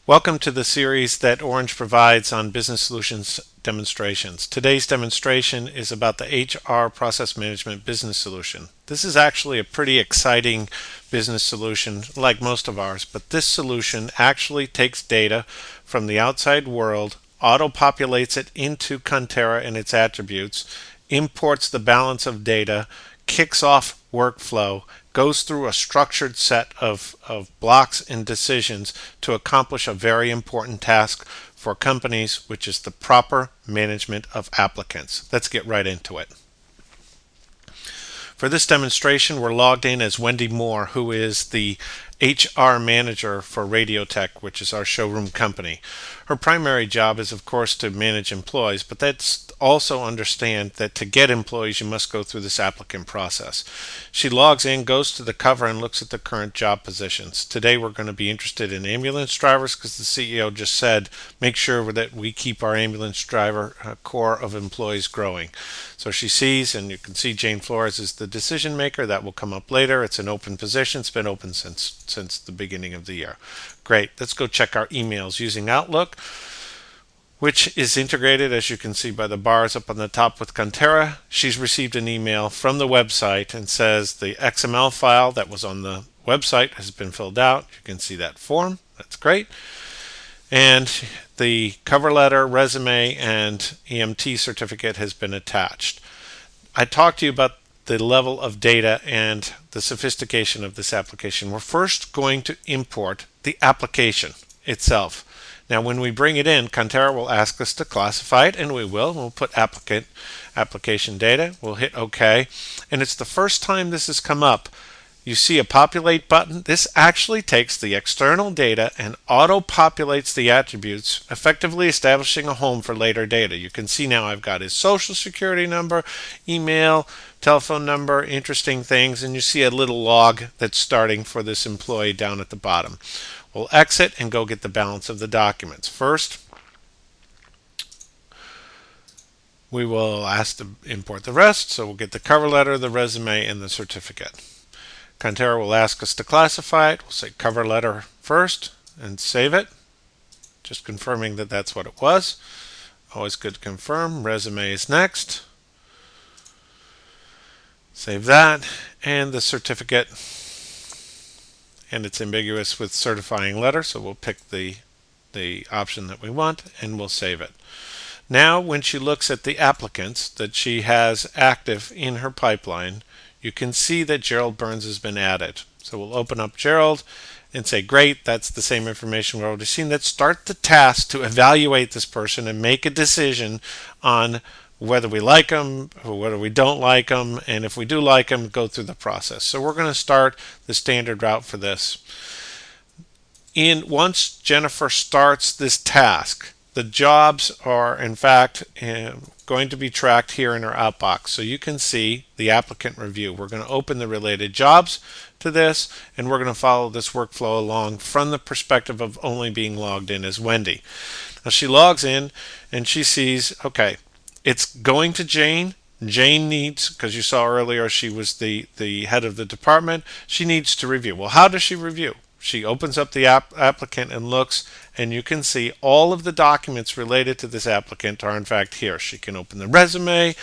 Welcome to the series that Orienge provides on business solutions demonstrations. Today's demonstration is about the HR Process Management business solution. This is actually a pretty exciting business solution, like most of ours, but this solution actually takes data from the outside world, auto-populates it into Conterra and its attributes, imports the balance of data, kicks off workflow, goes through a structured set of blocks and decisions to accomplish a very important task for companies, which is the proper management of applicants. Let's get right into it. For this demonstration, we're logged in as Wendy Moore, who is the HR manager for Radiotech, which is our showroom company. Her primary job is, of course, to manage employees, but that's also understand that to get employees, you must go through this applicant process. She logs in, goes to the cover, and looks at the current job positions. Today, we're going to be interested in ambulance drivers because the CEO just said, make sure that we keep our ambulance driver core of employees growing. So she sees, and you can see Jane Flores is the decision maker. That will come up later. It's an open position. It's been open since the beginning of the year. Great. Let's go check our emails using Outlook, which is integrated, as you can see by the bars up on the top, with Conterra. She's received an email from the website and says the XML file that was on the website has been filled out. You can see that form. That's great. And the cover letter, resume, and EMT certificate has been attached. I talked to you about the level of data and the sophistication of this application. We're first going to import the application itself. Now, when we bring it in, Conterra will ask us to classify it, and we will. We'll put application data. We'll hit OK. And it's the first time this has come up. You see a populate button. This actually takes the external data and auto-populates the attributes, effectively establishing a home for later data. You can see now I've got his social security number, email, telephone number, interesting things, and you see a little log that's starting for this employee down at the bottom. We'll exit and go get the balance of the documents. First, we will ask to import the rest, so we'll get the cover letter, the resume, and the certificate. Conterra will ask us to classify it. We'll say cover letter first and save it, just confirming that that's what it was. Always good to confirm. Resume is next. Save that, and the certificate, and it's ambiguous with certifying letter, so we'll pick the option that we want and we'll save it. Now, when she looks at the applicants that she has active in her pipeline, you can see that Gerald Burns has been added. So we'll open up Gerald and say, great, that's the same information we've already seen. Let's start the task to evaluate this person and make a decision on whether we like them or whether we don't like them, and if we do like them, go through the process. So we're going to start the standard route for this. Once Jennifer starts this task, the jobs are, in fact, going to be tracked here in our outbox. So you can see the applicant review. We're going to open the related jobs to this, and we're going to follow this workflow along from the perspective of only being logged in as Wendy. Now she logs in, and she sees, okay, it's going to Jane. Jane needs, because you saw earlier she was the head of the department, she needs to review. Well, how does she review? She opens up the applicant and looks, and you can see all of the documents related to this applicant are in fact here. She can open the resume,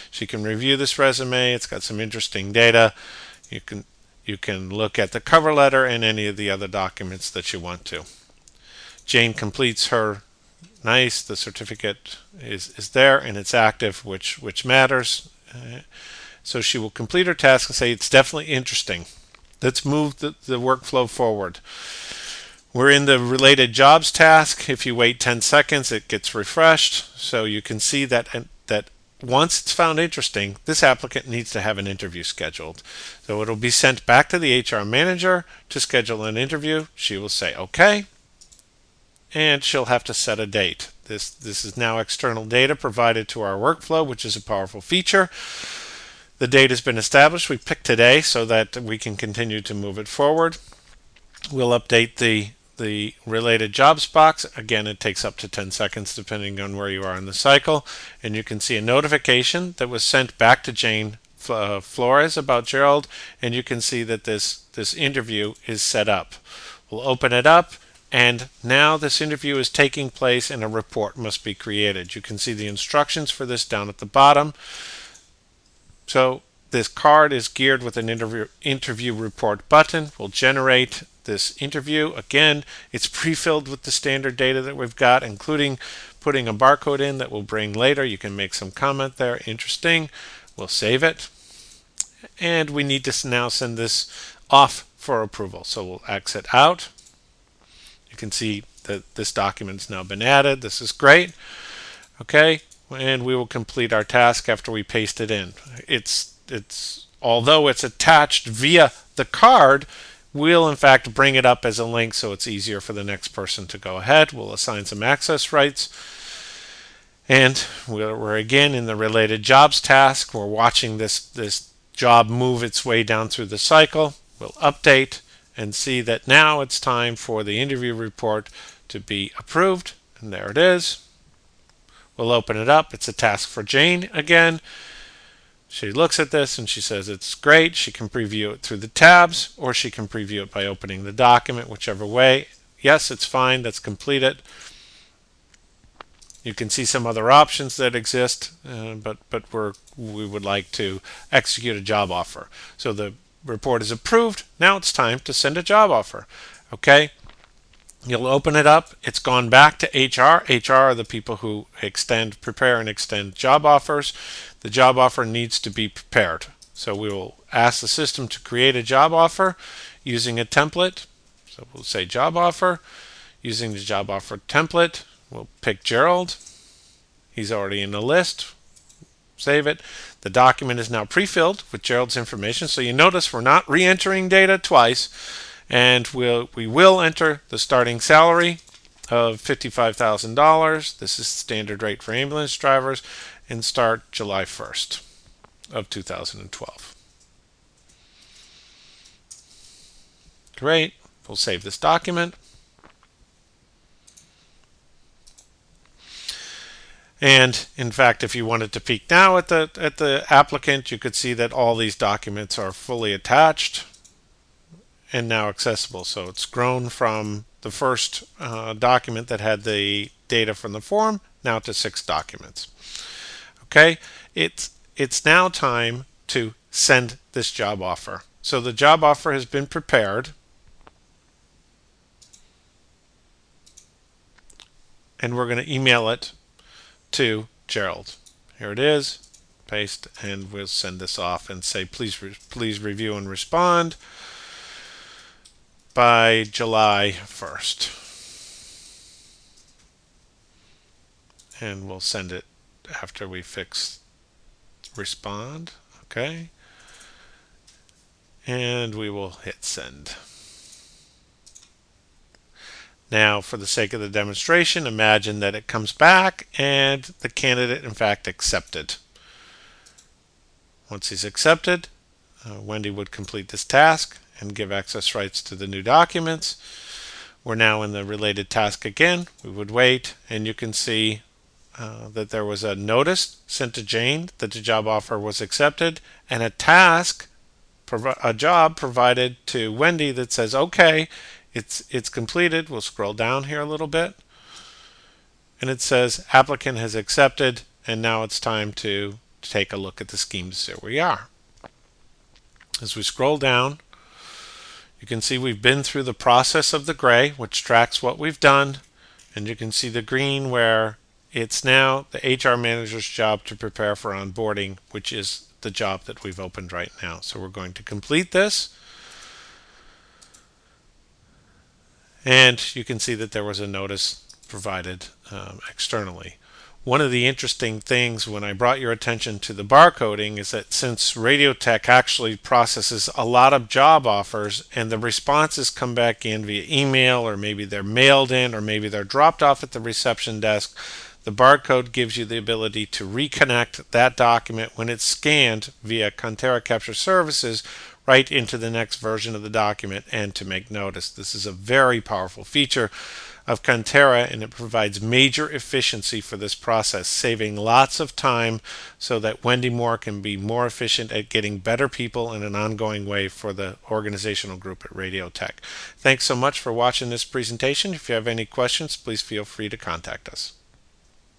she can review this resume. It's got some interesting data. You can look at the cover letter and any of the other documents that you want to. Jane completes her. Nice, the certificate is there and it's active, which matters. So she will complete her task and say it's definitely interesting. Let's move the workflow forward. We're in the related jobs task. If you wait 10 seconds, it gets refreshed. So you can see that once it's found interesting, this applicant needs to have an interview scheduled. So it'll be sent back to the HR manager to schedule an interview. She will say, okay, and she'll have to set a date. This is now external data provided to our workflow, which is a powerful feature. The date has been established. We picked today so that we can continue to move it forward. We'll update the related jobs box. Again, it takes up to 10 seconds depending on where you are in the cycle. And you can see a notification that was sent back to Jane Flores about Gerald. And you can see that this interview is set up. We'll open it up. And now this interview is taking place and a report must be created. You can see the instructions for this down at the bottom. So this card is geared with an interview report button. We'll generate this interview. Again, it's pre-filled with the standard data that we've got, including putting a barcode in that we'll bring later. You can make some comment there. Interesting. We'll save it. And we need to now send this off for approval. So we'll exit out. You can see that this document's now been added. This is great. Okay, and we will complete our task after we paste it in. Although it's attached via the card, we'll in fact bring it up as a link so it's easier for the next person to go ahead. We'll assign some access rights. And we're again in the related jobs task. We're watching this job move its way down through the cycle. We'll update and see that now it's time for the interview report to be approved. And there it is. We'll open it up. It's a task for Jane again. She looks at this and she says it's great. She can preview it through the tabs, or she can preview it by opening the document, whichever way. Yes, it's fine. Let's complete it. You can see some other options that exist, but we would like to execute a job offer. So the report is approved. Now it's time to send a job offer. Okay. You'll open it up. It's gone back to HR. HR are the people who prepare and extend job offers. The job offer needs to be prepared. So we will ask the system to create a job offer using a template. So we'll say job offer. Using the job offer template, we'll pick Gerald. He's already in the list. Save it. The document is now pre-filled with Gerald's information. So you notice we're not re-entering data twice. And we will enter the starting salary of $55,000. This is standard rate for ambulance drivers, and start July 1st of 2012. Great. We'll save this document. And in fact, if you wanted to peek now at the applicant, you could see that all these documents are fully attached and now accessible. So it's grown from the first document that had the data from the form now to 6 documents. Okay, it's now time to send this job offer. So the job offer has been prepared, and we're going to email it to Gerald. Here it is. Paste, and we'll send this off and say please review and respond by July 1st. And we'll send it after we fix respond. Okay. And we will hit send. Now, for the sake of the demonstration, imagine that it comes back and the candidate in fact accepted. Once he's accepted, Wendy would complete this task and give access rights to the new documents. We're now in the related task again. We would wait, and you can see that there was a notice sent to Jane that the job offer was accepted, and a job provided to Wendy that says, okay, it's completed. We'll scroll down here a little bit, and it says applicant has accepted, and now it's time to take a look at the schemes. There we are. As we scroll down, you can see we've been through the process of the gray, which tracks what we've done, and you can see the green where it's now the HR manager's job to prepare for onboarding, which is the job that we've opened right now. So we're going to complete this, and you can see that there was a notice provided externally. One of the interesting things when I brought your attention to the barcoding is that since Radiotech actually processes a lot of job offers and the responses come back in via email, or maybe they're mailed in, or maybe they're dropped off at the reception desk, the barcode gives you the ability to reconnect that document when it's scanned via Conterra Capture Services right into the next version of the document and to make notice. This is a very powerful feature. of Conterra, and it provides major efficiency for this process, saving lots of time so that Wendy Moore can be more efficient at getting better people in an ongoing way for the organizational group at Radiotech. Thanks so much for watching this presentation. If you have any questions, please feel free to contact us.